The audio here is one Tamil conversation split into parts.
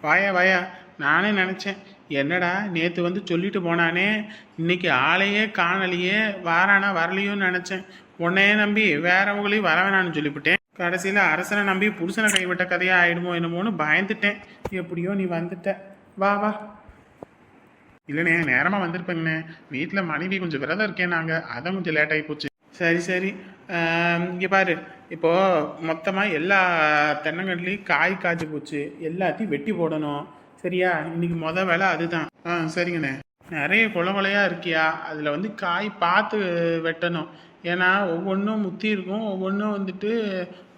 வாயா வாயா. நானே நினச்சேன், என்னடா நேற்று வந்து சொல்லிட்டு போனானே, இன்னைக்கு ஆளையே காணலையே, வாரானா வரலையோன்னு நினச்சேன். உன்னையே நம்பி வேறவங்களையும் வர வேணான்னு சொல்லிவிட்டேன். கடைசியில் அரசனை நம்பி புருஷனை கைவிட்ட கதையாக ஆயிடுமோ என்னமோன்னு பயந்துட்டேன். எப்படியோ நீ வந்துட்ட. வா வா. இல்லைண்ணே, நேரமாக வந்திருப்பேங்கண்ணே. வீட்டில் மனைவி கொஞ்சம் விரதம் இருக்கேன் நாங்கள், அதான் கொஞ்சம் லேட் ஆகி போச்சு. சரி சரி. இங்கே பாரு, இப்போது மொத்தமாக எல்லா தென்னங்கன்றுலேயும் காய் காய்ச்சி போச்சு, எல்லாத்தையும் வெட்டி போடணும். சரியா? இன்னைக்கு வேலை அதுதான். சரிங்கண்ணே. நிறைய கொலையாக இருக்கியா, அதில் வந்து காய் பார்த்து வெட்டணும். ஏன்னா ஒவ்வொன்றும் முத்தி இருக்கும், ஒவ்வொன்றும் வந்துட்டு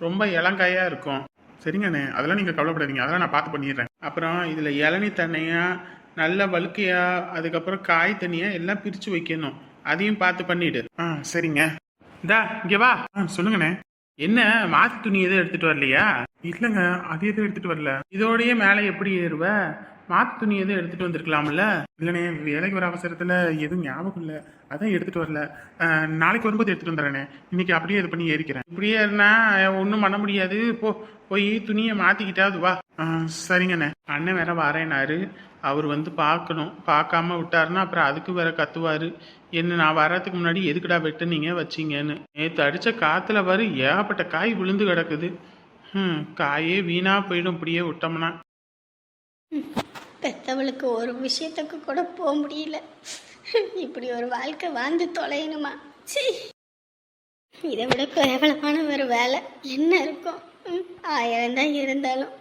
ரொம்ப இளங்காயாக இருக்கும். சரிங்கண்ணே, அதெல்லாம் நீங்கள் கவலைப்படாதீங்க, அதெல்லாம் நான் பார்த்து பண்ணிடுறேன். அப்புறம் இதில் இளநீ தண்ணியாக நல்ல வழுக்கையா, அதுக்கப்புறம் காய் தண்ணியாக எல்லாம் பிரித்து வைக்கணும். அதையும் பார்த்து பண்ணிவிடு. சரிங்க. இந்தா இங்கே வா. சொல்லுங்கண்ணே. என்ன மாத்து துணி எதுவும் எடுத்துட்டு வரலையா? இல்லைங்க, அது எதுவும் எடுத்துட்டு வரல. இதோடய மேலே எப்படி ஏறுவ? மாத்து துணி எதுவும் எடுத்துட்டு வந்திருக்கலாம்ல? இல்லைண்ணே, வேலைக்கு வர அவசரத்தில் எதுவும் ஞாபகம் இல்லை, அதான் எடுத்துட்டு வரல. நாளைக்கு வரும்போது எடுத்துட்டு வந்துடுறேனே. இன்னைக்கு அப்படியே இது பண்ணி ஏறிக்கிறேன். இப்படியே இருந்தா ஒன்றும் பண்ண முடியாது. போய் துணியை மாத்திக்கிட்டாவது வா. சரிங்கண்ணே. அண்ணன் வேற வரேனாரு, அவர் வந்து பார்க்கணும். பார்க்காம விட்டாருன்னா அப்புறம் அதுக்கு வேற கத்துவாரு. என்ன நான் வர்றதுக்கு முன்னாடி எதுக்குடா வெட்டுனீங்க வச்சிங்கன்னு. நேற்று அடித்த காற்றுல வரு ஏகப்பட்ட காய் விழுந்து கிடக்குது. காயே வீணா போயிடும் இப்படியே விட்டோம்னா. பெத்தவளுக்கு ஒரு விஷயத்துக்கு கூட போக முடியல. இப்படி ஒரு வாழ்க்கை வாழ்ந்து தொலையணுமா? இதை விட கேவலமான ஒரு வேலை என்ன இருக்கும்? 1000 தான் இருந்தாலும்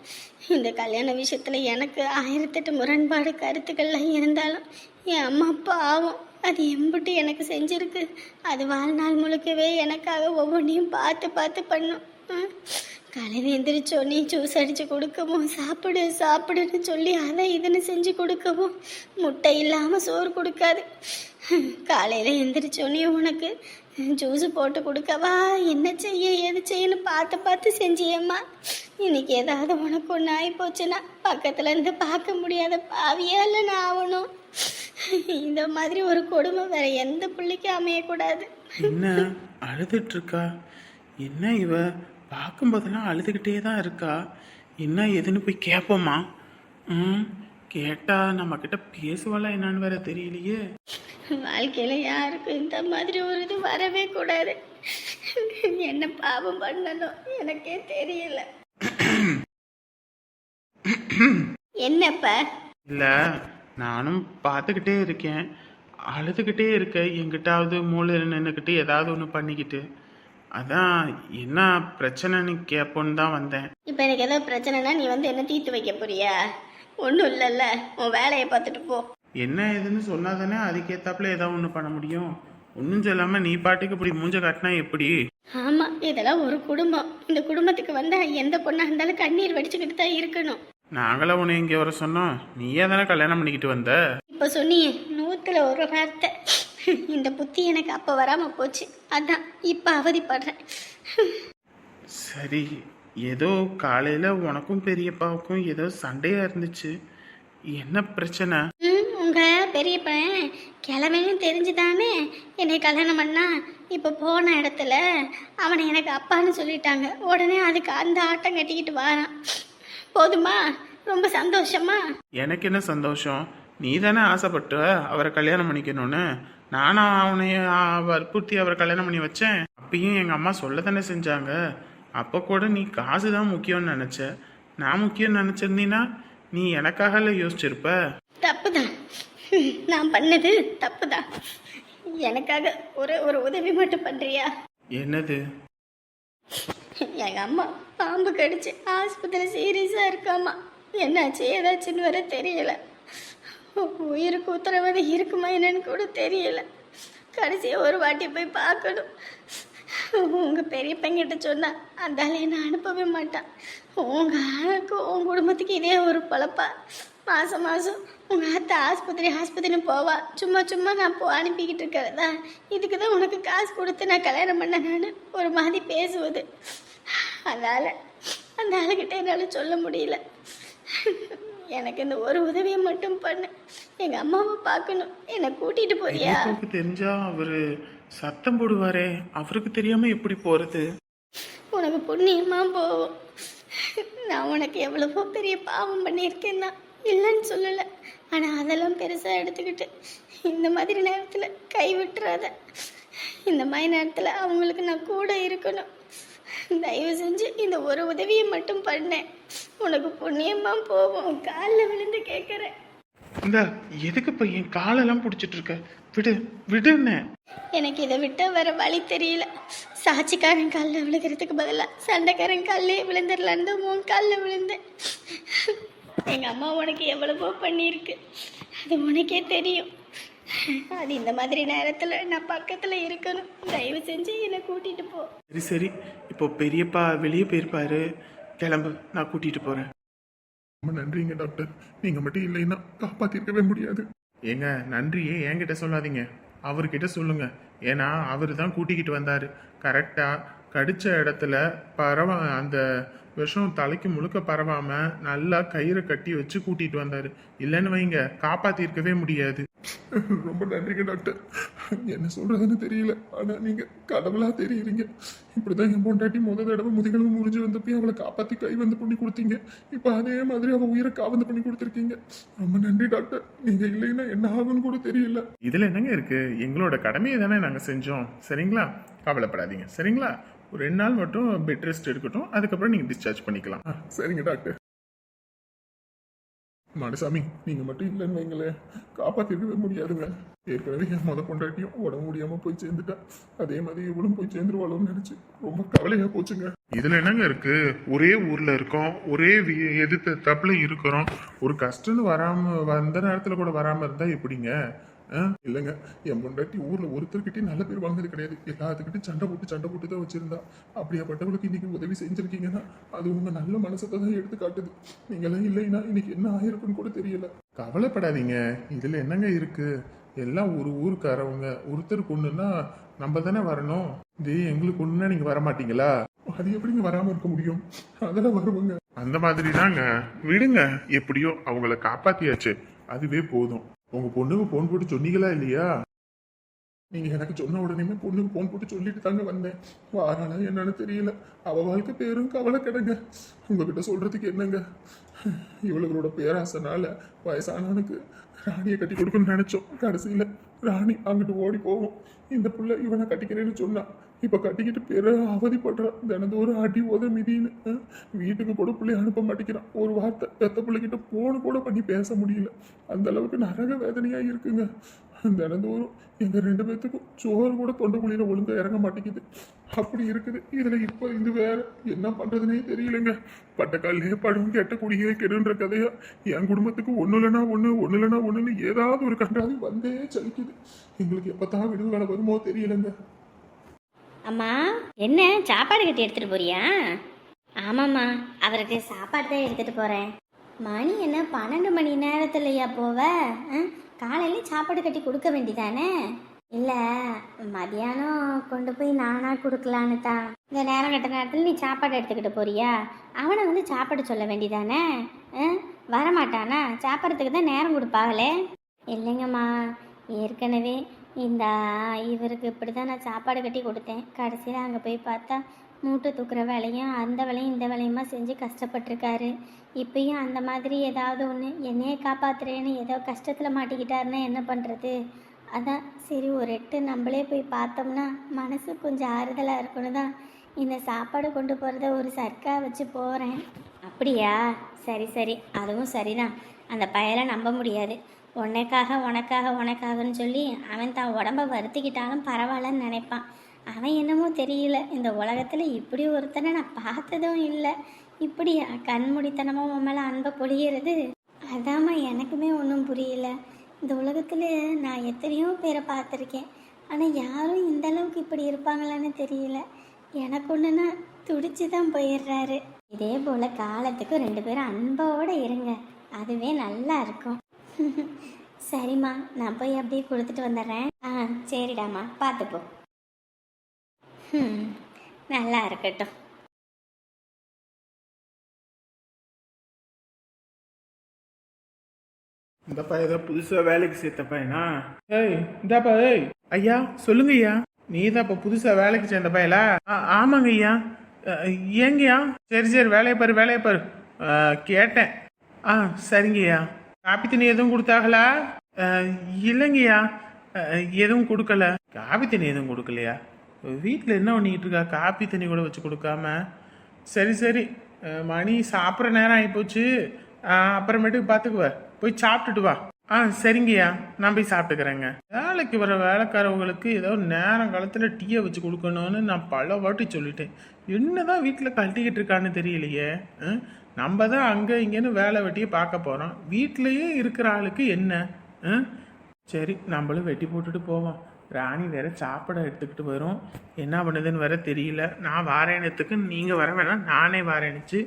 இந்த கல்யாண விஷயத்துல எனக்கு 1008 முரண்பாடு கருத்துக்கள்லாம் இருந்தாலும் என் அம்மா அப்பா ஆகும். அது எம்பிட்டு எனக்கு செஞ்சிருக்கு. அது வாழ்நாள் முழுக்கவே எனக்காக ஒவ்வொன்றையும் பார்த்து பார்த்து பண்ணும். காலையில் எந்திரிச்சோன்னே ஜூஸ் அடித்து கொடுக்கவும், சாப்பிடுன்னு சொல்லி அதை இதுன்னு செஞ்சு கொடுக்கவும், முட்டை இல்லாமல் சோறு கொடுக்காது. காலையில் எந்திரிச்சோன்னே உனக்கு ஜூஸு போட்டு கொடுக்கவா, என்ன செய்ய எது செய்யன்னு பார்த்து செஞ்சியம்மா. இன்னைக்கு ஏதாவது உனக்கு ஒன்று ஆகி போச்சுன்னா பக்கத்துல இருந்து பார்க்க முடியாத பாவியால நான் ஆகணும். இந்த மாதிரி ஒரு கொடுமை வேற எந்த பிள்ளைக்கும் அமையக்கூடாது. என்ன அழுதுட்டு இருக்கா? என்ன இவ பார்க்கும்போதெல்லாம் அழுதுகிட்டே தான் இருக்கா? என்ன எதுன்னு போய் கேட்போமா? கேட்டா நம்ம கிட்ட பேசுவாளா என்னன்னு வேற தெரியலையே. வாழ்க்கையில யாருக்கும் இந்த மாதிரி ஒரு இது வரவே கூடாது. என்ன பாவம் பண்ணணும் எனக்கே தெரியல. என்னப்ப? இல்ல, நானும் பார்த்துக்கிட்டே இருக்கேன், அழுதுகிட்டே இருக்க. எங்கிட்டாவது மூளை நின்றுக்கிட்டு ஏதாவது ஒன்று பண்ணிக்கிட்டு, அதான் என்ன பிரச்சனைன்னு கேட்போன்னு தான் வந்தேன். இப்போ எனக்கு ஏதோ பிரச்சனைனா நீ வந்து என்ன தீர்த்து வைக்க போறியா? ஒன்றும் இல்லைல்ல, உன் வேலையை பார்த்துட்டு போ. என்ன ஏதுன்னு சொன்னாதானே அதுக்கேத்தாப்புல ஏதாவது ஒன்று பண்ண முடியும். ஒன்றும் சொல்லாம நீ பாட்டுக்கு இப்படி மூஞ்ச காட்டினா எப்படி? ஆமா, இதெல்லாம் ஒரு குடும்பம். இந்த குடும்பத்துக்கு வந்தா எந்த பொண்ணா இருந்தாலும் கண்ணீர் வடிச்சுக்கிட்டு தான் இருக்கணும். நாங்களும் உன்னை இங்கே வர சொன்னோம், நீயே தானே கல்யாணம் பண்ணிக்கிட்டு வந்த. இப்போ சொன்னியே 100ல் 1 வார்த்தை. இந்த புத்தி எனக்கு அப்போ வராம போச்சு, அதான் இப்போ அவதிப்படுறேன். சரி, ஏதோ காலையில் உனக்கும் பெரியப்பாவுக்கும் ஏதோ சண்டையா இருந்துச்சு, என்ன பிரச்சனை? உங்க பெரியப்பன் கிழமையும் தெரிஞ்சுதானே என்னை கல்யாணம் பண்ணா. இப்போ போன இடத்துல அவனை எனக்கு அப்பான்னு சொல்லிட்டாங்க. உடனே அதுக்கு அந்த ஆட்டம் கட்டிக்கிட்டு வாரான். போதுமா? ரொம்ப சந்தோஷமா? எனக்கு என்ன சந்தோஷம்? நீ தானே ஆசைப்பட்ட அவரை கல்யாணம் பண்ணிக்கணும்னு. நானும் அவனை வற்புறுத்தி அவரை கல்யாணம் பண்ணி வச்சேன். அப்பயும் எங்கள் அம்மா சொல்ல தானே செஞ்சாங்க. அப்போ கூட நீ காசு தான் முக்கியம்னு நினச்ச. நான் முக்கியம்னு நினச்சிருந்தீன்னா நீ எனக்காக யோசிச்சிருப்ப. தப்புதான், நான் பண்ணது தப்புதான். எனக்காக ஒரு உதவி மட்டும் பண்றியா? என்னது? எங்க அம்மா பாம்பு கடிச்சு ஆஸ்பத்திரி சீரியஸா இருக்காமா. என்னாச்சு ஏதாச்சுன்னு வர தெரியல. உயிருக்கு உத்தரவாதம் இருக்குமா என்னன்னு கூட தெரியல. கடைசியா ஒரு வாட்டி போய் பார்க்கணும். உங்க பெரியப்பங்கிட்ட சொன்னா அந்த என்ன அனுப்பவே மாட்டான். உன் குடும்பத்துக்கு இதே ஒரு பொழப்பா? மாதம் உங்கள் அத்தை ஆஸ்பத்திரின்னு போவா. சும்மா நான் அனுப்பிக்கிட்டு இருக்கிறதா? இதுக்கு தான் உனக்கு காசு கொடுத்து நான் கல்யாணம் பண்ண. நான் ஒரு மாதிரி பேசுவது, அதனால் அந்த ஆளுகிட்ட என்னால் சொல்ல முடியல. எனக்கு இந்த ஒரு உதவியை மட்டும் பண்ணு. எங்கள் அம்மாவை பார்க்கணும், என்னை கூட்டிகிட்டு போறியா? தெரிஞ்சா அவர் சத்தம் போடுவாரே, அவருக்கு தெரியாமல் எப்படி போகிறது? உனக்கு புண்ணியமாக போவோம். நான் உனக்கு எவ்வளவோ பெரிய பாவம் பண்ணியிருக்கேன்னா இல்லைன்னு சொல்லலை. ஆனால் அதெல்லாம் பெருசாக எடுத்துக்கிட்டு இந்த மாதிரி நேரத்தில் கை விட்டுறாத. இந்த மாதிரி நேரத்தில் அவங்களுக்கு நான் கூட இருக்கணும். தயவு செஞ்சு இந்த ஒரு உதவியை மட்டும் பண்ணேன், உனக்கு புண்ணியமாக போவோம். காலில் விழுந்து கேட்குறேன். இந்த எதுக்கு இப்போ என் காலெல்லாம் பிடிச்சிட்டு இருக்க? விடு விடுன்னு. எனக்கு இதை விட்டால் வேற வழி தெரியல. சாட்சிக்காரன் காலில் விழுகிறதுக்கு பதிலாக சண்டைக்காரன் காலிலே விழுந்துடலான்னு தான் உன் காலில் விழுந்தேன். எங்கள் அம்மா உனக்கு எவ்வளவோ பண்ணியிருக்கு, அது உனக்கே தெரியும். அது இந்த மாதிரி நேரத்தில் நான் பக்கத்தில் இருக்கணும். தயவு செஞ்சு என்னை கூட்டிகிட்டு போ. சரி சரி, இப்போ பெரியப்பா வெளியே போயிருப்பாரு, கிளம்பு, நான் கூட்டிட்டு போறேன். ரொம்ப நன்றிங்க டாக்டர். நீங்க மட்டும் இல்லைன்னா காப்பாத்திருக்கவே முடியாது. ஏங்க நன்றியே என்கிட்ட சொல்லாதீங்க, அவர்கிட்ட சொல்லுங்க. ஏன்னா அவர் தான் கூட்டிக்கிட்டு வந்தாரு. கரெக்டாக கடிச்ச இடத்துல அந்த விஷம் தலைக்கு முழுக்க பரவாம நல்லா கயிறை கட்டி வச்சு கூட்டிட்டு வந்தாரு. இல்லைன்னு வைங்க, காப்பாத்திருக்கவே முடியாது. ரொம்ப நன்றிங்க டாக்டர். என்ன சொல்றதுன்னு தெரியல, ஆனா நீங்க கடவுளா தெரியுறீங்க. இப்படிதான் என் பொண்டாட்டி தடவை முதுகெலும்பு முறிஞ்சு வந்தப்போ அவளை காப்பாத்தி கை வந்து பண்ணி கொடுத்தீங்க. இப்ப அதே மாதிரி அவ உயிரை காவந்து பண்ணி கொடுத்துருக்கீங்க. ரொம்ப நன்றி டாக்டர். நீங்க இல்லைன்னா என்ன ஆகுன்னு கூட தெரியல. இதுல என்னங்க இருக்கு, எங்களோட கடமையை தானே நாங்க செஞ்சோம். சரிங்களா, கவலைப்படாதீங்க. சரிங்களா, ஒரு 2 நாள் மட்டும் பெட் ரெஸ்ட் எடுக்கட்டும், அதுக்கப்புறம் நீங்க டிஸ்சார்ஜ் பண்ணிக்கலாம். சரிங்க டாக்டர். மாடசாமி, நீங்க மட்டும் இல்லைன்னு வைங்களேன், காப்பாத்திருக்கவே முடியாதுங்க. ஏற்கனவே என் பொண்டாட்டியும் உடம்பு முடியாம போய் சேர்ந்துட்டா. அதே மாதிரி இவளும் போய் சேர்ந்துருவாளோன்னு நினைச்சு ரொம்ப கவலையா போச்சுங்க. இதுல என்னங்க இருக்கு, ஒரே ஊர்ல இருக்கோம், ஒரே எதிர்த்த தப்புல இருக்கிறோம். ஒரு கஷ்டம்னு வராம வந்த நேரத்துல கூட வராம இருந்தா எப்படிங்க? இல்லைங்க, என் பொண்டாட்டி ஊர்ல ஒருத்தர்கிட்டயும் நல்ல பேர் வாங்கினது கிடையாது. எல்லாத்துக்கிட்டும் சண்டை போட்டு தான் வச்சிருந்தா. அப்படியாப்பட்டவளுக்கு இன்னைக்கு உதவி செஞ்சிருக்கீங்கன்னா அது உங்க நல்ல மனசை தான் எடுத்து காட்டுது. நீங்களாம் இல்லைன்னா இன்னைக்கு என்ன ஆயிருக்குன்னு கூட தெரியல. கவலைப்படாதீங்க, இதுல என்னங்க இருக்கு, எல்லாம் ஒரு ஊருக்காரவங்க. ஒருத்தருக்கு ஒண்ணுன்னா நம்ம தானே வரணும். இது எங்களுக்கு ஒண்ணுன்னா நீங்க வர மாட்டீங்களா? அது எப்படிங்க வராம இருக்க முடியும்? அதெல்லாம் வருவாங்க. அந்த மாதிரி தாங்க, விடுங்க. எப்படியோ அவங்கள காப்பாத்தியாச்சு, அதுவே போதும். உங்க பொண்ணுக்கு போன் போட்டு சொன்னீங்களா இல்லையா? நீங்க எனக்கு சொன்ன உடனே பொண்ணுக்கு போன் போட்டு சொல்லிட்டு தாங்க வந்தேன். வாரானா என்னன்னு தெரியல. அவ வாழ்க்கை பேரும் கவலை கிடங்க. உங்ககிட்ட சொல்றதுக்கு என்னங்க, இவளுகளோட பேராசனால வயசானவனுக்கு ராணியை கட்டி கொடுக்கணும்னு நினைச்சோம். கடைசியில ராணி அங்கிட்டு ஓடி போவோம். இந்த புள்ள இவனை கட்டிக்கிறேன்னு சொன்னா, இப்ப கட்டிக்கிட்டு பேர அவதிப்படுறான். தினந்தோறும் அடி உத மிதின்னு வீட்டுக்கு கூட பிள்ளைய அனுப்ப மாட்டேங்கிறான். ஒரு வார்த்தை பெத்த பிள்ளைகிட்ட போன கூட பண்ணி பேச முடியல. அந்த அளவுக்கு நரக வேதனையா இருக்குங்க. தினந்தோறும் எங்க 2 பேத்துக்கும் சோறு கூட தொண்டை குழியில ஒழுங்கா இறங்க மாட்டேங்குது. அப்படி இருக்குது. இதுல இப்ப இது வேற என்ன பண்றதுன்னே தெரியலங்க. பட்டக்காலே படம் கெட்ட குடியே கெடுன்ற கதையா என் குடும்பத்துக்கு ஒண்ணு இல்லைன்னா ஒண்ணுன்னு ஏதாவது ஒரு கண்டாவது வந்தே சலிக்குது. எங்களுக்கு எப்பதான் விடுவு வேலை வருமோ தெரியலங்க. அம்மா, என்ன சாப்பாடு கட்டி எடுத்துட்டு போறியா? ஆமாம்மா, அவருக்கு சாப்பாடு தான் எடுத்துட்டு போறேன். மணி என்ன 12 மணி நேரத்துலயா போவ? காலையில சாப்பாடு கட்டி கொடுக்க வேண்டிதானே? இல்லை, மதியானம் கொண்டு போய் நானா கொடுக்கலான்னு தான். இந்த நேரம் கட்ட நேரத்தில் நீ சாப்பாடு எடுத்துக்கிட்டு போறியா? அவனை வந்து சாப்பாடு சொல்ல வேண்டிதானே? வரமாட்டானா? சாப்பிட்றதுக்கு தான் நேரம் கொடுப்பாங்களே. இல்லைங்கம்மா, ஏற்கனவே இவருக்கு இப்படி தான் நான் சாப்பாடு கட்டி கொடுத்தேன். கடைசியில் அங்கே போய் பார்த்தா மூட்டை தூக்குற வேலையும் அந்த வேலையும் இந்த வேலையுமா செஞ்சு கஷ்டப்பட்டிருக்காரு. இப்பயும் அந்த மாதிரி ஏதாவது ஒன்று என்னையே காப்பாற்றுறேன்னு ஏதோ கஷ்டத்தில் மாட்டிக்கிட்டாருன்னா என்ன பண்ணுறது? அதான் சரி, ஒரு எட்டு நம்மளே போய் பார்த்தோம்னா மனசு கொஞ்சம் ஆறுதலாக இருக்குன்னு தான் இந்த சாப்பாடு கொண்டு போகிறத ஒரு சர்க்கா வச்சு போகிறேன். அப்படியா? சரி சரி, அதுவும் சரிதான். அந்த பயலை நம்ப முடியாது. உனக்காகன்னு சொல்லி அவன் தான் உடம்ப வருத்திக்கிட்டாலும் பரவாயில்லன்னு நினைப்பான். அவன் என்னமோ தெரியல, இந்த உலகத்தில் இப்படி ஒருத்தனை நான் பார்த்ததும் இல்லை. இப்படியா கண்மூடித்தனமாக உன் மேலே அன்பை பொழிகிறது? அதாம்மா எனக்குமே ஒன்றும் புரியல. இந்த உலகத்தில் நான் எத்தனையோ பேரை பார்த்துருக்கேன், ஆனால் யாரும் இந்த அளவுக்கு இப்படி இருப்பாங்களான்னு தெரியல. எனக்கு ஒன்றுனா துடிச்சு தான் போயிடுறாரு. இதே போல் காலத்துக்கு 2 பேரும் அன்போடு இருங்க, அதுவே நல்லா இருக்கும். சரிம்மா, நான் போய் அப்படியே கொடுத்துட்டு வந்துடுறேன். சரிடாம்மா, பார்த்துப்போ. நல்லா இருக்கட்டும். இந்த பையன் புதுசா வேலைக்கு சேர்த்த பையனா? ஏய் இந்தாப்பா. ஏய் ஐயா, சொல்லுங்க ஐயா. நீ தான் இப்ப புதுசா வேலைக்கு சேர்ந்த பையலா? ஆமாங்க ஐயா. ஏங்கய்யா சரி சரி வேலையை பாரு வேலையை பாரு கேட்டேன். சரிங்கய்யா. காப்பி தண்ணி எதுவும் கொடுத்தாங்களா? இல்லைங்கய்யா, எதுவும் கொடுக்கல. காப்பி தண்ணி எதுவும் கொடுக்கலையா? வீட்டில் என்ன பண்ணிக்கிட்டு இருக்கா? காப்பி தண்ணி கூட வச்சு கொடுக்காம. சரி சரி, மணி சாப்பிட்ற நேரம் ஆகிப்போச்சு. அப்புறமேட்டுக்கு பார்த்துக்குவ, போய் சாப்பிட்டுட்டு வா. சரிங்கய்யா, நான் போய் சாப்பிட்டுக்கிறேங்க. வேலைக்கு வர வேலைக்காரவங்களுக்கு ஏதோ நேரம் காலத்தில் டீயை வச்சு கொடுக்கணும்னு நான் பல வாட்டி சொல்லிட்டேன். என்னதான் வீட்டில் கழட்டிக்கிட்டு இருக்கான்னு தெரியலையே. நம்ம தான் அங்கே இங்கேன்னு வேலை வெட்டியே பார்க்க போகிறோம். வீட்டிலையே இருக்கிற ஆளுக்கு என்ன? சரி, நம்மளும் வெட்டி போட்டுட்டு போவோம். ராணி வேற சாப்பிட எடுத்துக்கிட்டு வரும். என்ன பண்ணுதுன்னு வேற தெரியல. நான் வாரேனத்துக்கு நீங்கள் வர வேணாம், நானே வாரேனுச்சு.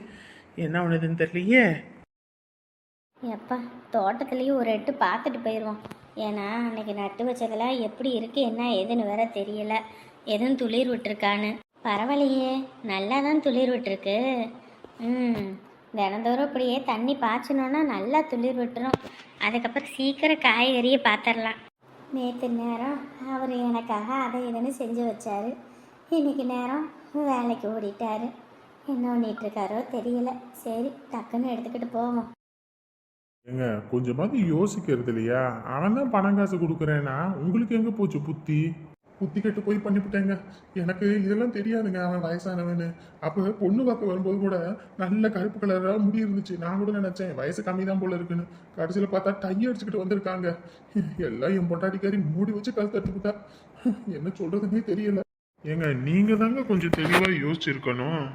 என்ன பண்ணுதுன்னு தெரியலையே. எப்பா தோட்டத்துலேயும் ஒரு எட்டு பார்த்துட்டு போயிடுவோம். ஏன்னா அன்னைக்கு நட்டு வச்சதெல்லாம் எப்படி இருக்குது என்ன ஏதுன்னு வேற தெரியல. எதுவும் துளிர் விட்டுருக்கான்னு. பரவாயில்லையே, நல்லா தான் துளிர் விட்டுருக்கு. தினந்தோறும் இப்படியே தண்ணி பாய்ச்சினோன்னா நல்லா துளிர் விட்டுரும். அதுக்கப்புறம் சீக்கிரம் காய்கறியை பார்த்துடலாம். நேற்று நேரம் அவர் எனக்காக அதை இதுன்னு செஞ்சு வச்சார். இன்னைக்கு நேரம் வேலைக்கு ஓடிட்டார். என்ன பண்ணிகிட்ருக்காரோ தெரியல. சரி, டக்குன்னு எடுத்துக்கிட்டு போவோம். ஏங்க கொஞ்சமாவது யோசிக்கிறது இல்லையா? அவன் தான் பணம் காசு கொடுக்குறேன்னா உங்களுக்கு எங்கே போச்சு புத்தி? புத்தி கட்டு போய் பண்ணிவிட்டேங்க. எனக்கு இதெல்லாம் தெரியாதுங்க. அவன் வயசானவன்னு. அப்போ பொண்ணு பார்க்க வரும்போது கூட நல்ல கருப்பு கலராக முடி இருந்துச்சு. நான் கூட நினச்சேன் வயசு கம்மி தான் போல இருக்குன்னு. கடைசியில் பார்த்தா டை அடிச்சுக்கிட்டு வந்திருக்காங்க. எல்லாம் என் பொண்டாட்டிக்காரி மூடி வச்சு கல் தட்டுக்கிட்டா. என்ன சொல்றதுன்னே தெரியல. ஏங்க நீங்க தாங்க கொஞ்சம் தெளிவா யோசிச்சிருக்கணும்.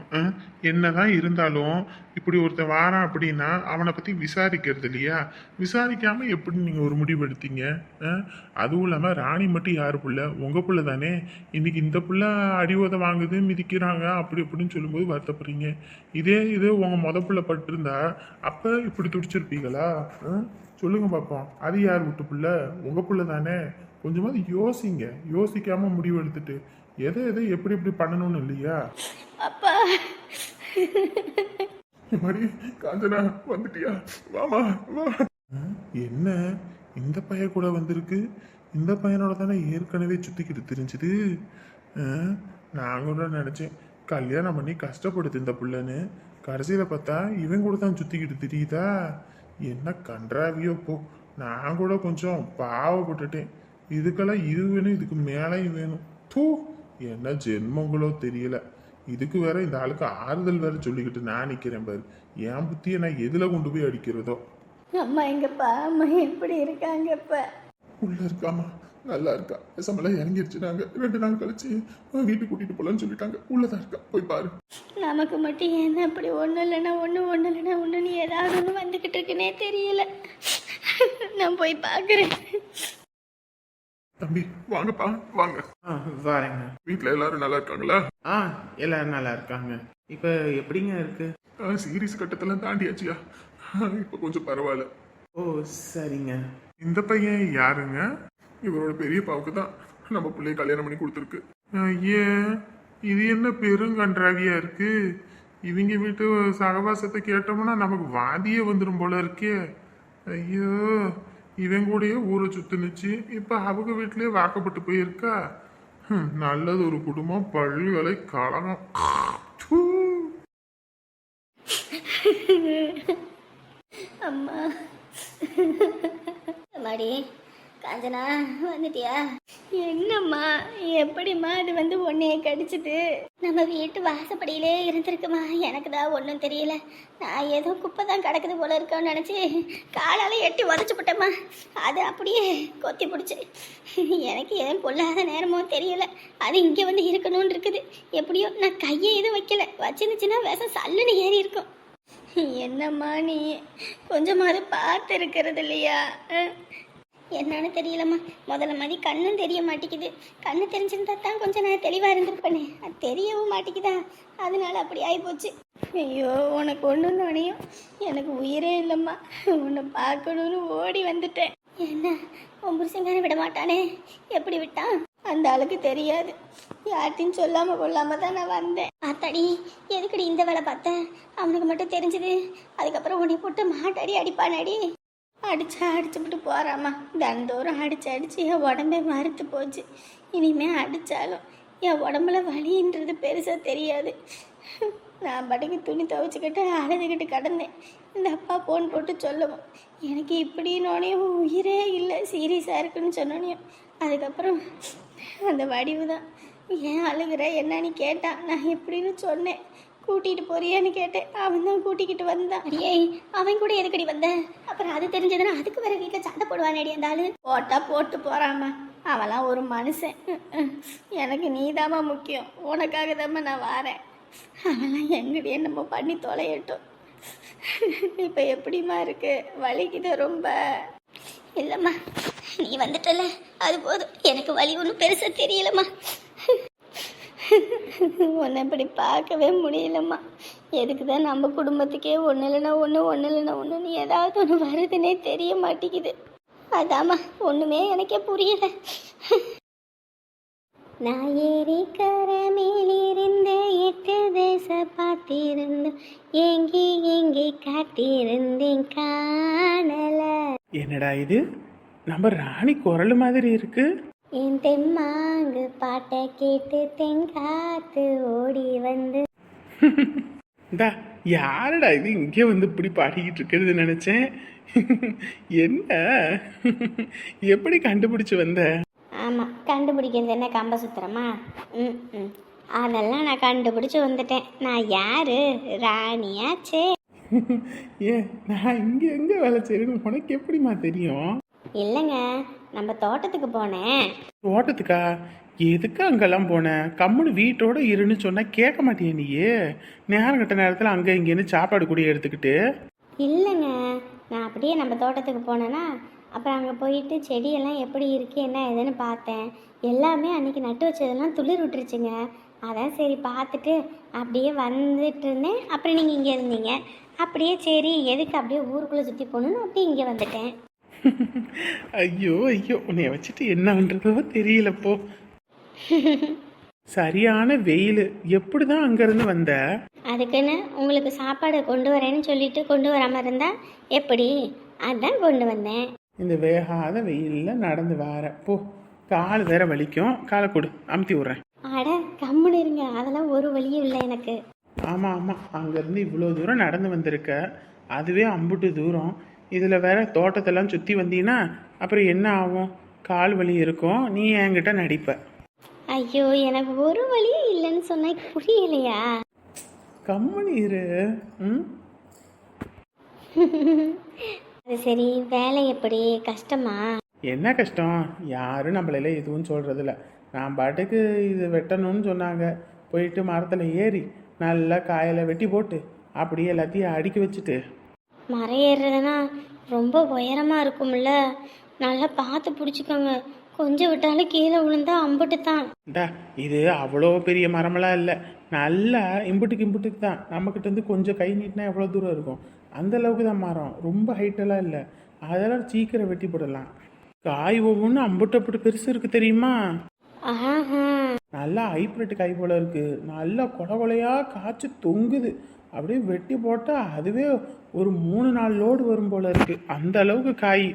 என்னதான் இருந்தாலும் இப்படி ஒருத்தன் வாரான் அப்படின்னா அவனை பத்தி விசாரிக்கிறது இல்லையா? விசாரிக்காம எப்படி நீங்க ஒரு முடிவு எடுத்தீங்க? அதுவும் இல்லாம ராணி மட்டும் யாரு புள்ள? உங்க புள்ள தானே. இன்னைக்கு இந்த புள்ள அடிவோதை வாங்குது, மிதிக்கிறாங்க, அப்படி இப்படின்னு சொல்லும்போது வருத்தப்படுறீங்க. இது உங்க புள்ள பட்டிருந்தா அப்ப இப்படி துடிச்சிருப்பீங்களா? சொல்லுங்க பாப்போம். அது யார் விட்டு புள்ள? உங்க புள்ள தானே. கொஞ்சமாவது யோசிங்க. யோசிக்காம முடிவு எடுத்துட்டு எதை எப்படி எப்படி பண்ணணும்னு இல்லையா? அப்பா மாதிரி காஞ்சனா வந்துட்டியா? வாமா வா. என்ன இந்த பையன் கூட வந்திருக்கு? இந்த பையனோட தானே ஏற்கனவே சுத்திக்கிட்டு தெரிஞ்சுது. நான் கூட நினைச்சேன் கல்யாணம் பண்ணி கஷ்டப்படுது இந்த புள்ளன்னு. கடைசியில பார்த்தா இவன் கூட தான் சுத்திக்கிட்டு தெரியுதா? என்ன கன்றாவியோ போ. நான் கூட கொஞ்சம் பாவப்பட்டுட்டேன். இதுக்கெல்லாம் இது வேணும், இதுக்கு மேலேயும் வேணும். தூ, என்ன ஜென்மங்களோ தெரியல. இதுக்கு வேற இந்த ஆளுக்கு ஆறுதல் வேற சொல்லிக்கிட்டு நான் நிக்கிறேன் பாரு. என் புத்தியை நான் எதுல கொண்டு போய் அடிக்கிறதோ. அம்மா எங்கப்பா? அம்மா எப்படி இருக்காங்கப்பா? உள்ள இருக்காமா, நல்லா இருக்கா. சம்பளம் இறங்கிருச்சு. நாங்க 2 நாள் கழிச்சு வீட்டுக்கு கூட்டிட்டு போலான்னு சொல்லிட்டாங்க. உள்ளதான் இருக்கா, போய் பாரு. நமக்கு மட்டும் என்ன அப்படி ஒன்றும் இல்லைன்னா ஒன்றுன்னு ஏதாவது ஒன்று வந்துக்கிட்டு இருக்குன்னே தெரியல. நான் போய் பார்க்குறேன். தம்பி வாங்கப்பா வாங்க. வரேங்க. வீட்டுல எல்லாரும் நல்லா இருக்காங்களா? எல்லாரும் நல்லா இருக்காங்க. இப்ப எப்படிங்க இருக்கு? சீரியஸ் கட்டத்தெல்லாம் தாண்டியாச்சியா? இப்ப கொஞ்சம் பரவாயில்ல. ஓ சரிங்க. இந்த பையன் யாருங்க? இவரோட பெரிய பாவுக்கு தான் நம்ம பிள்ளைய கல்யாணம் பண்ணி கொடுத்துருக்கு. ஏன் இது என்ன பெருங்கன்றாவியா இருக்கு? இவங்க வீட்டு சகவாசத்தை கேட்டோம்னா நமக்கு வாதியே வந்துடும் போல இருக்கே. ஐயோ, இவன் கூடயே ஊரை சுத்துனுச்சு. இப்ப அவங்க வீட்லயே வாக்கப்பட்டு போயிருக்கா. நல்லது ஒரு குடும்பம், பல்வேலை கலகம். அம்மா மாடி காஞ்சனா வந்துட்டியா? என்னம்மா, எப்படிம்மா அது வந்து உன்னைய கடிச்சிது? நம்ம வீட்டு வாசப்படியிலே இருந்திருக்குமா? எனக்கு தான் ஒன்றும் தெரியல. நான் ஏதோ குப்பை தான் கிடக்குது போல இருக்கோன்னு நினச்சி காலால் எட்டி உதச்சி போட்டேம்மா. அது அப்படியே கொத்தி பிடிச்சி. எனக்கு ஏன் பொல்லாத நேரமோ தெரியல. அது இங்கே வந்து இருக்கணும்னு இருக்குது. எப்படியோ நான் கையை எதுவும் வைக்கல. வச்சுருந்துச்சுன்னா விஷம் சல்லுன்னு ஏறி இருக்கும். என்னம்மா நீ கொஞ்சமாவது பார்த்து இருக்கிறது இல்லையா? என்னன்னு தெரியலம்மா. முதல்ல மாதிரி கண்ணும் தெரிய மாட்டேங்குது. கண்ணு தெரிஞ்சிருந்தா தான் கொஞ்சம் நான் தெளிவாக இருந்திருப்பேனே. அது தெரியவும் மாட்டேங்குதா? அதனால அப்படி ஆகிப்போச்சு. ஐயோ, உனக்கு ஒன்றும் எனக்கு உயிரே இல்லைம்மா. உன்னை பார்க்கணுன்னு ஓடி வந்துட்டேன். என்ன உன் புருஷங்கான விட மாட்டானே? எப்படி விட்டான்? அந்த ஆளுக்கு தெரியாது. யார்ட்டையும் சொல்லாமல் கொள்ளாமல் தான் நான் வந்தேன். ஆத்தாடி, எதுக்கடி இந்த வேலை பார்த்தேன்? அவனுக்கு மட்டும் தெரிஞ்சது. அதுக்கப்புறம் உன்னை போட்டு மாட்டாடி அடிப்பானாடி. அடிச்சுட்டு போகிறாம்மா. தினந்தோறும் அடிச்சு என் உடம்பே மறுத்து போச்சு. இனிமேல் அடித்தாலும் என் உடம்புல வலின்றது பெருசாக தெரியாது. நான் பாட்டுக்கு துணி துவைச்சிக்கிட்டு அழுதுகிட்டு கிடந்தேன். இந்த அப்பா ஃபோன் போட்டு சொல்லவும் எனக்கு இப்படின்னோனையும் உயிரே இல்லை, சீரியஸாக இருக்குன்னு சொன்னோனையும் அதுக்கப்புறம் அந்த வடிவு தான் ஏன் அழுகிற என்னன்னு கேட்டான். நான் எப்படின்னு சொன்னேன். கூட்டிகிட்டு போறியான்னு கேட்டேன். அவன் தான் கூட்டிக்கிட்டு வந்தான். ஏய், அவன் கூட எதுக்கடி வந்த? அப்புறம் அது தெரிஞ்சதுன்னா அதுக்கு வேற வீட்டில் சண்டை போடுவானேடி அந்த ஆளு. போட்டா போட்டு போகிறாம்மா, அவன்லாம் ஒரு மனுஷன். எனக்கு நீதாம்மா முக்கியம், உனக்காக தாம்மா நான் வாரேன். அவெல்லாம் எங்கடி என்னமோ பண்ணி தொலையட்டும். இப்போ எப்படிம்மா இருக்கு? வலிக்குது ரொம்ப? இல்லைம்மா, நீ வந்துட்டல அது போதும். எனக்கு வலி ஒன்றும் பெருசாக தெரியலம்மா. உன்னை இப்படி பார்க்கவே முடியலம்மா. எதுக்கு தான் நம்ம குடும்பத்துக்கே ஒன்று இல்லைன்னா ஒன்று நீ ஏதாவது ஒன்று வருதுன்னே தெரிய மாட்டேங்குது. அதாம்மா ஒன்றுமே எனக்கே புரியலை. நான் ஏரிக்கர மேலிருந்து 8 தேச பார்த்திருந்தேன், எங்கே காத்திருந்தேன் காணல. என்னடா இது, நம்ம ராணி குரல் மாதிரி இருக்கு. என் தெம்மாங்கு பாட்டை கேட்டு தென்காத்து ஓடி வந்து. இந்தா யாரடா இது இங்கே வந்து இப்படி பாடிக்கிட்டு இருக்கிறது நினைச்சேன். என்ன எப்படி கண்டுபிடிச்சு வந்த? ஆமாம், கண்டுபிடிக்கிறது என்ன கம்ப சுத்திரமா? அதெல்லாம் நான் கண்டுபிடிச்சி வந்துட்டேன். நான் யாரு? ராணியாச்சே. ஏன் நான் இங்கே எங்கே வேலை செய்யணும் உனக்கு எப்படிம்மா தெரியும்? இல்லைங்க, நம்ம தோட்டத்துக்கு போனேன். தோட்டத்துக்கா? எதுக்கு அங்கெல்லாம் போனேன்? கம்முன்னு வீட்டோட இருன்னு சொன்னா கேட்க மாட்டியே நீயே. நேரம் கட்ட நேரத்தில் அங்கே இங்கேன்னு சாப்பாடு கூட எடுத்துக்கிட்டு. இல்லைங்க, நான் அப்படியே நம்ம தோட்டத்துக்கு போனேன்னா அப்புறம் அங்கே போயிட்டு செடியெல்லாம் எப்படி இருக்கு என்ன ஏதுன்னு பார்த்தேன். எல்லாமே அன்றைக்கி நட்டு வச்சதெல்லாம் துளிர் விட்டுருச்சுங்க. அதான் சரி பார்த்துட்டு அப்படியே வந்துட்டு இருந்தேன். அப்புறம் நீங்கள் இங்கே இருந்தீங்க. அப்படியே சரி எதுக்கு அப்படியே ஊருக்குள்ளே சுற்றி போகணுன்னு அப்படியே இங்கே வந்துட்டேன். ஐயோ ஐயோ, உன்னைய வச்சுட்டு என்ன பண்ணுறதோ தெரியலப்போ. சரியான வெயில், எப்படி தான் அங்கேருந்து வந்த? அதுக்குன்னு உங்களுக்கு சாப்பாடு கொண்டு வரேன்னு சொல்லிட்டு கொண்டு வராமல் இருந்தால் எப்படி? அதான் கொண்டு வந்தேன். இந்த வேகாத வெயிலில் நடந்து வர போ, கால் வேற வலிக்கும். காலை கொடு, அமுத்தி விட்றேன். அட கம்முன்னு இருங்க, அதெல்லாம் ஒரு வழியும் இல்லை எனக்கு. ஆமாம் ஆமாம், அங்கேருந்து இவ்வளோ தூரம் நடந்து வந்திருக்க, அதுவே அம்புட்டு தூரம். இதில் வேற தோட்டத்தெல்லாம் சுற்றி வந்தீங்கன்னா அப்புறம் என்ன ஆகும்? கால் வலி இருக்கும், நீ என்கிட்ட நடிப்ப. ஐயோ, எனக்கு ஒரு வழியும் இல்லைன்னு சொன்னா புரியலையா? கம்மனி இரு. அது சரி, வேலை எப்படி? கஷ்டமா? என்ன கஷ்டம்? யாரும் நம்மளையில எதுவும் சொல்கிறதில்ல. நான் பாட்டுக்கு இது வெட்டணும்னு சொன்னாங்க, போயிட்டு மரத்தில் ஏறி நல்லா காயில் வெட்டி போட்டு அப்படியே எல்லாத்தையும் அடுக்கி வச்சுட்டு. மரம் ஏறுறதுன்னா ரொம்ப உயரமாக இருக்கும்ல, நல்லா பார்த்து பிடிச்சிக்கோங்க. கொஞ்சம் விட்டாலும் கீழே விழுந்தா அம்புட்டு தான். இது அவ்வளோ பெரிய மரமெல்லாம் இல்லை, நல்லா இம்புட்டுக்கு தான். நம்மக்கிட்ட இருந்து கொஞ்சம் கை நீட்டினா எவ்வளோ தூரம் இருக்கும், அந்த அளவுக்கு தான் மரம். ரொம்ப ஹைட்டெல்லாம் இல்லை, அதெல்லாம் சீக்கிரம் வெட்டி போடலாம். காய் ஒவ்வொன்று அம்புட்டு பெருசு இருக்கு தெரியுமா? நல்லா ஹைப்ரிட் காய் போல இருக்கு, நல்லா கொலையா காய்ச்சி தொங்குது. அப்படியே வெட்டி போட்டால் அதுவே ஒரு 3-4 லோடு வரும் போல இருக்கு, அந்த அளவுக்கு காய்.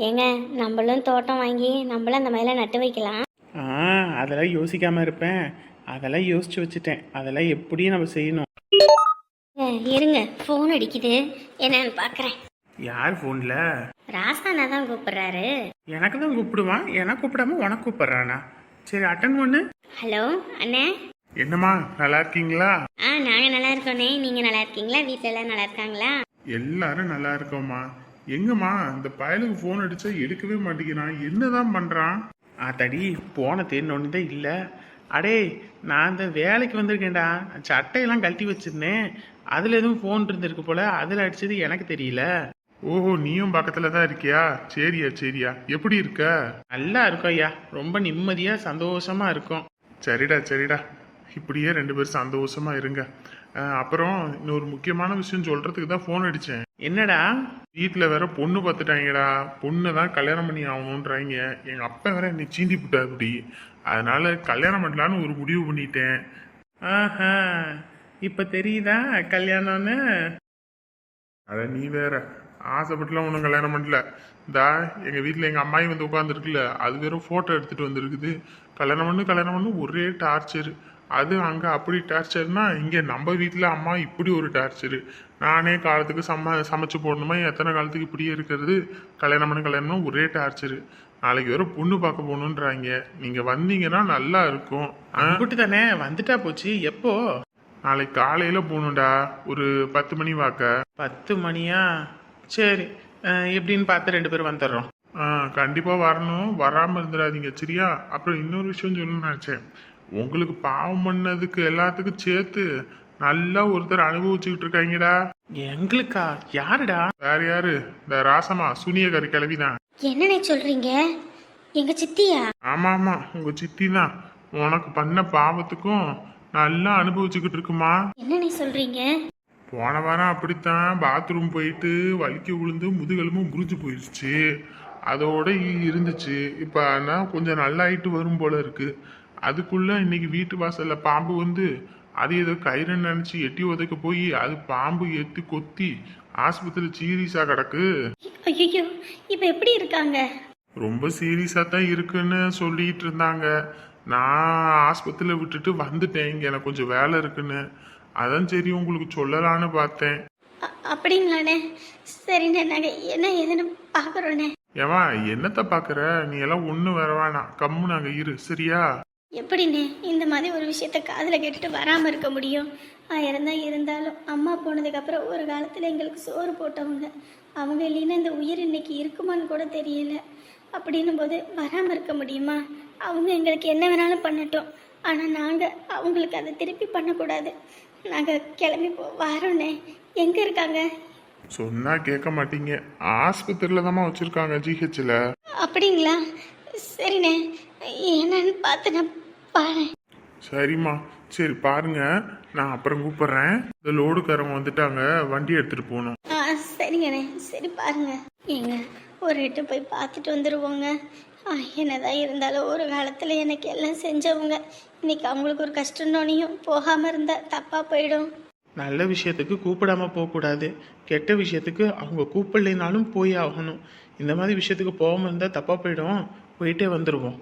ஏங்க, நம்மளும் தோட்டம் வாங்கி நம்மளும் அந்த மாதிரிலாம் நட்டு வைக்கலாம். அதெல்லாம் யோசிக்காம இருப்பேன், அதெல்லாம் யோசிச்சு வச்சுட்டேன். அதெல்லாம் எப்படியும் நம்ம செய்யணும். இருங்க, ஃபோன் அடிக்குது, என்னன்னு பார்க்குறேன். யார் ஃபோனில்? ராசானா தான் கூப்பிடுறாரு. எனக்கு தான் கூப்பிடுவான், எனக்கு கூப்பிடாம உனக்கு கூப்பிடுறானா? சரி அட்டன் பண்ணு. ஹலோ அண்ணே. என்னம்மா, நல்லா இருக்கீங்களா? நாங்கள் நல்லா இருக்கோண்ணே, நீங்கள் நல்லா இருக்கீங்களா? வீட்டில் எல்லாம் நல்லா இருக்காங்களா? எல்லாரும் நல்லா இருக்கோம்மா. எங்கம்மா இந்த பயலுக்கு ஃபோன் அடிச்சா எடுக்கவே மாட்டேங்கிறான், என்னதான் பண்றான்? தடி போன தேடினொன்னு தான் இல்லை. அடே, நான் இந்த வேலைக்கு வந்திருக்கேன்டா, சட்டையெல்லாம் கழட்டி வச்சிருந்தேன், அதில் எதுவும் ஃபோன் இருந்திருக்கு போல, அதில் அடிச்சது எனக்கு தெரியல. ஓஹோ, நீயும் பக்கத்துல தான் இருக்கியா? சரியா எப்படி இருக்க? நல்லா இருக்கும் ஐயா, ரொம்ப நிம்மதியா சந்தோஷமா இருக்கும். சரிடா, இப்படியே 2 பேரும் சந்தோஷமா இருங்க. அப்புறம் இன்னொரு முக்கியமான விஷயம் சொல்றதுக்கு தான் ஃபோன் அடிச்சேன். என்னடா? வீட்டில் வேற பொண்ணு பார்த்துட்டாங்கடா, பொண்ணை தான் கல்யாணம் பண்ணி ஆகணுன்றாங்க. எங்க அப்பா வேற என்னை சீண்டி விட்டா அப்படி, அதனால கல்யாணம் பண்ணலான்னு ஒரு முடிவு பண்ணிட்டேன். இப்ப தெரியுதா கல்யாணம்னு? அட நீ வேற, ஆசைப்பட்டுலாம் ஒன்றும் கல்யாணம் பண்ணல. இந்தா எங்கள் வீட்டில் எங்கள் அம்மாயி வந்து உட்காந்துருக்குல்ல, அது வெறும் ஃபோட்டோ எடுத்துகிட்டு வந்திருக்குது. கல்யாணம் பண்ணு ஒரே டார்ச்சர். அது அங்கே அப்படி டார்ச்சர்னா, இங்கே நம்ம வீட்டில் அம்மா இப்படி ஒரு டார்ச்சரு. நானே காலத்துக்கு சமைச்சு போடணுமா, எத்தனை காலத்துக்கு இப்படியே இருக்கிறது. கல்யாணம் பண்ணு ஒரே டார்ச்சரு. நாளைக்கு வேற பொண்ணு பார்க்க போகணுன்றாங்க. நீங்கள் வந்தீங்கன்னா நல்லா இருக்கும். அப்படி தானே வந்துட்டா போச்சு. எப்போ? நாளைக்கு காலையில் போகணுண்டா, ஒரு 10 மணி வாக்க. 10 மணியா? சரி, எப்படின்னு பார்த்து 2 பேரும் வந்துடுறோம். கண்டிப்பாக வரணும். வராமல் இருந்துடாதீங்க சரியா? அப்புறம் இன்னொரு விஷயம் சொல்லணும்னு நினச்சேன். உங்களுக்கு பாவம் பண்ணதுக்கு எல்லாத்துக்கும் சேர்த்து நல்லா ஒருத்தர் அனுபவிச்சுக்கிட்டு இருக்காங்கடா. எங்களுக்கா? யாருடா? வேற யாரு? இந்த ராசமா சூனியக்காரி கிளவிதான். என்னண்ணே சொல்றீங்க? எங்க சித்தியா? ஆமா ஆமா, உங்க சித்தி தான். உனக்கு பண்ண பாவத்துக்கும் நல்லா அனுபவிச்சுக்கிட்டு இருக்குமா. என்னண்ணே சொல்றீங்க? போன வாரம் அப்படித்தான் பாத்ரூம் போயிட்டு வலிக்கு விழுந்து முதுகெலும்பும் முறிஞ்சு போயிடுச்சு. அதோட இருந்துச்சு. இப்போ ஆனால் கொஞ்சம் நல்லாயிட்டு வரும் போல இருக்கு. அதுக்குள்ள இன்னைக்கு வீட்டு வாசல்ல பாம்பு வந்து அது ஏதோ கயிறுன்னு நினைச்சு எட்டி உதைக்க போய் அது பாம்பு எத்தி கொத்தி ஆஸ்பத்திரி சீரியஸா கிடக்கு. ஐயோ, இப்ப எப்படி இருக்காங்க? ரொம்ப சீரியஸா தான் இருக்குன்னு சொல்லிட்டு இருந்தாங்க. நான் ஆஸ்பத்திரியில விட்டுட்டு வந்துட்டேன். இங்க எனக்கு கொஞ்சம் வேலை இருக்குன்னு. அதான் சரி உங்களுக்கு சொல்லலான்னு பார்த்தேன். அப்படிங்களாண்ணே? சரிண்ணே, நாங்கள் என்ன ஏதுன்னு பார்க்குறோண்ணே. ஏவா என்னத்த பாக்குற? நீ எல்லாம் ஒண்ணு வர வேணாம், கம்மு நாங்க இரு சரியா? எப்படிண்ணே இந்த மாதிரி ஒரு விஷயத்த காதில் கேட்டுட்டு வராமல் இருக்க முடியும்? 1000 தான் இருந்தாலும் அம்மா போனதுக்கப்புறம் ஒரு காலத்தில் எங்களுக்கு சோறு போட்டவங்க. அவங்க இல்லைன்னா இந்த உயிர் இன்னைக்கு இருக்குமான்னு கூட தெரியல. அப்படின்னும் போது வராமல் இருக்க முடியுமா? அவங்க எங்களுக்கு என்ன வேணாலும் பண்ணட்டும், ஆனால் நாங்கள் அவங்களுக்கு அதை திருப்பி பண்ணக்கூடாது. நாங்கள் கிளம்பி வரோண்ணே. எங்கே இருக்காங்க? சொன்னா கேட்க மாட்டீங்க. ஆஸ்பத்திரியில தாம்மா வச்சிருக்காங்க, ஜிஹெச்ல. அப்படிங்களா? சரிண்ணே, என்னன்னு பார்த்து நான் பாரு. சரிம்மா, சரி பாருங்க, நான் அப்புறம் கூப்பிடுறேன். இந்த லோடுக்காரங்க வந்துட்டாங்க, வண்டி எடுத்துட்டு போகணும். சரிங்கண்ணே, சரி பாருங்க. ஏங்க ஒரு எட்டு போய் பார்த்துட்டு வந்துடுவோங்க. என்னதான் இருந்தாலும் ஒரு காலத்தில் எனக்கு எல்லாம் செஞ்சவங்க. இன்னைக்கு அவங்களுக்கு ஒரு கஷ்டம்னோனையும் போகாமல் இருந்தால் தப்பாக போயிடும். நல்ல விஷயத்துக்கு கூப்பிடாம போகக்கூடாது. கெட்ட விஷயத்துக்கு அவங்க கூப்பிடலைனாலும் போய் ஆகணும். இந்த மாதிரி விஷயத்துக்கு போகாமல் இருந்தால் தப்பாக போயிடும். போயிட்டே வந்துடுவோம்.